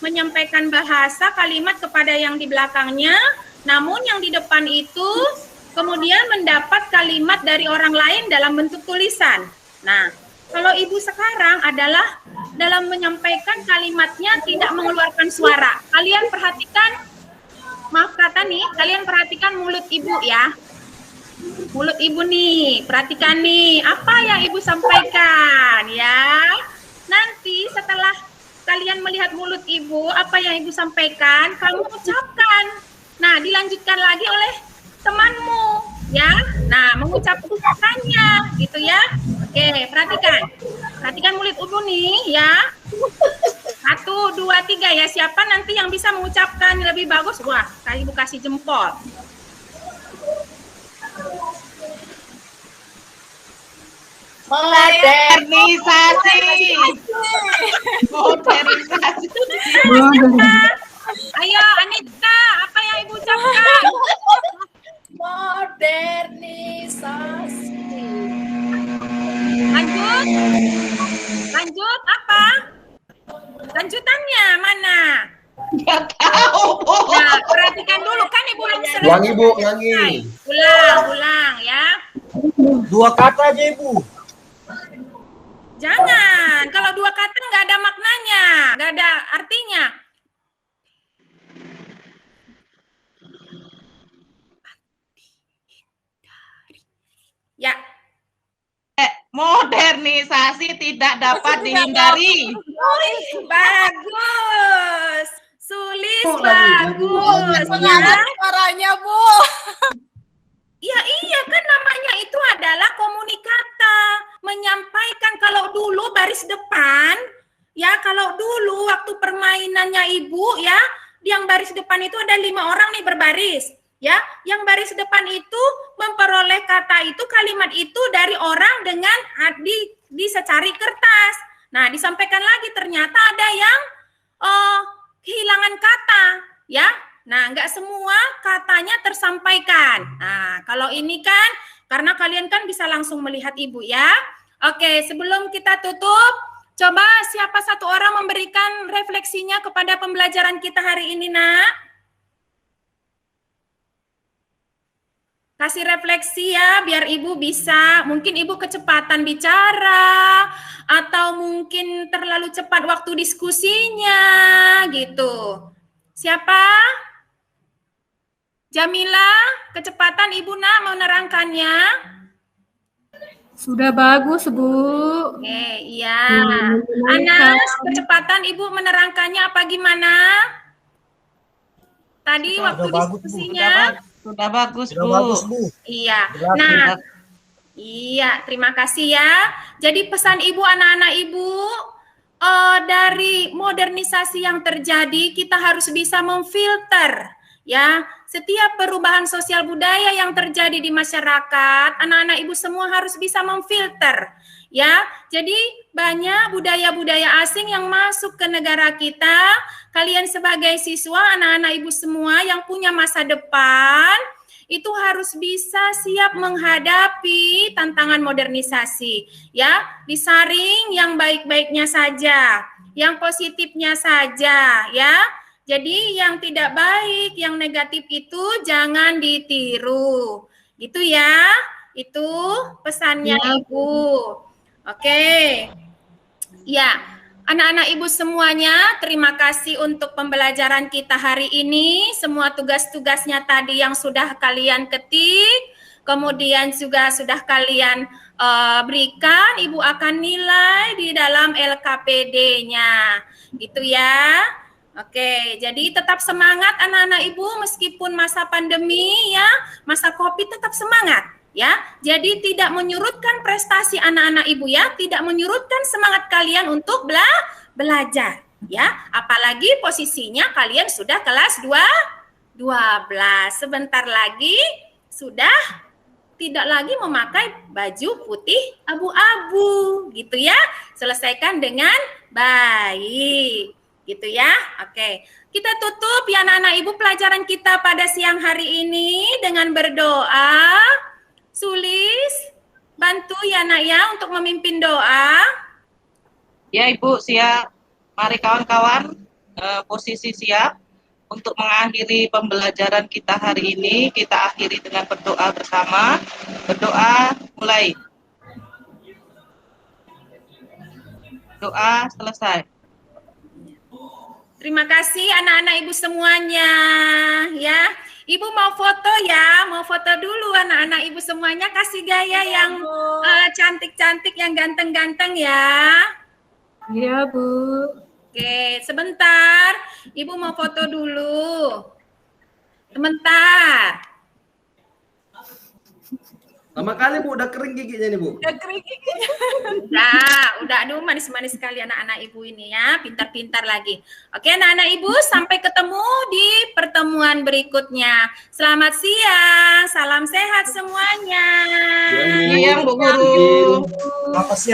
A: menyampaikan bahasa kalimat kepada yang di belakangnya, namun yang di depan itu kemudian mendapat kalimat dari orang lain dalam bentuk tulisan. Nah, kalau Ibu sekarang adalah dalam menyampaikan kalimatnya tidak mengeluarkan suara. Kalian perhatikan, maaf kata nih, kalian perhatikan mulut Ibu ya. Mulut Ibu nih, perhatikan nih, apa yang Ibu sampaikan ya. Nanti setelah kalian melihat mulut Ibu, apa yang Ibu sampaikan, kamu ucapkan. Nah, dilanjutkan lagi oleh temanmu, ya. Nah, mengucapkannya, gitu ya. Oke, perhatikan. Perhatikan mulut Ibu nih, ya. 1, 2, 3 ya. Siapa nanti yang bisa mengucapkan lebih bagus? Wah, Ibu kasih jempol.
B: Modernisasi. Modernisasi.
A: Ayo Anita, apa yang Ibu ucapkan?
C: Modernisasi.
A: Lanjut. Lanjut apa? Lanjutannya mana?
B: Nggak tahu.
A: Nah, perhatikan dulu kan Ibu belum selesai.
H: Ulangi, Bu, ulangi.
A: Ulang ya.
G: 2 kata aja, Ibu.
A: Jangan, kalau 2 kata nggak ada maknanya, nggak ada artinya. Ya.
B: Modernisasi tidak dapat dihindari.
A: Bagus. Sulis bagus. Ya.
D: Suaranya, Bu.
A: Ya iya kan namanya itu adalah komunikata. Menyampaikan kalau dulu baris depan, ya kalau dulu waktu permainannya Ibu ya, yang baris depan itu ada 5 orang nih berbaris. Ya, yang baris depan itu memperoleh kata itu, kalimat itu dari orang dengan di secari kertas. Nah, disampaikan lagi ternyata ada yang kehilangan kata, ya. Nah, enggak semua katanya tersampaikan. Nah, kalau ini kan karena kalian kan bisa langsung melihat Ibu ya. Oke, sebelum kita tutup, coba siapa satu orang memberikan refleksinya kepada pembelajaran kita hari ini, Nak? Kasih refleksi ya, biar Ibu bisa, mungkin Ibu kecepatan bicara, atau mungkin terlalu cepat waktu diskusinya, gitu. Siapa? Jamila, kecepatan Ibu nak menerangkannya?
F: Sudah bagus, Bu.
A: Oke, iya. Anas, kecepatan Ibu menerangkannya apa gimana? Tadi waktu diskusinya?
B: Sudah bagus, Bu.
G: Sudah bagus, Bu.
A: Iya. Nah, iya, terima kasih ya. Jadi pesan Ibu, anak-anak Ibu, dari modernisasi yang terjadi, kita harus bisa memfilter, Ya, setiap perubahan sosial budaya yang terjadi di masyarakat, anak-anak ibu semua harus bisa memfilter. Ya, jadi banyak budaya-budaya asing yang masuk ke negara kita. Kalian sebagai siswa, anak-anak ibu semua yang punya masa depan, itu harus bisa siap menghadapi tantangan modernisasi. Ya, disaring yang baik-baiknya saja, yang positifnya saja, ya. Jadi yang tidak baik, yang negatif itu jangan ditiru. Gitu ya. Itu pesannya Ibu. Oke. Ya, anak-anak Ibu semuanya, terima kasih untuk pembelajaran kita hari ini. Semua tugas-tugasnya tadi yang sudah kalian ketik, kemudian juga sudah kalian berikan, Ibu akan nilai di dalam LKPD-nya. Gitu ya. Oke, jadi tetap semangat anak-anak Ibu meskipun masa pandemi ya, masa Covid tetap semangat ya. Jadi tidak menyurutkan prestasi anak-anak Ibu ya, tidak menyurutkan semangat kalian untuk belajar ya. Apalagi posisinya kalian sudah kelas 12. Sebentar lagi sudah tidak lagi memakai baju putih abu-abu gitu ya. Selesaikan dengan baik. Gitu ya. Oke. Kita tutup ya anak-anak Ibu pelajaran kita pada siang hari ini dengan berdoa. Sulis, bantu ya Nak ya untuk memimpin doa.
B: Ya Ibu, siap. Mari kawan-kawan posisi siap untuk mengakhiri pembelajaran kita hari ini. Kita akhiri dengan berdoa bersama. Berdoa mulai. Doa selesai.
A: Terima kasih anak-anak Ibu semuanya ya. Ibu mau foto ya, mau foto dulu anak-anak Ibu semuanya, kasih gaya yang cantik-cantik, yang ganteng-ganteng ya.
F: Iya, Bu.
A: Oke, sebentar. Ibu mau foto dulu. Sebentar.
H: Lama kali Bu, udah kering giginya nih Bu.
D: Udah kering giginya.
A: Udah, aduh manis-manis sekali anak-anak Ibu ini ya, pintar-pintar lagi. Oke anak-anak Ibu, sampai ketemu di pertemuan berikutnya. Selamat siang, salam sehat semuanya.
B: Siang Bu Guru.
G: Selamat siang.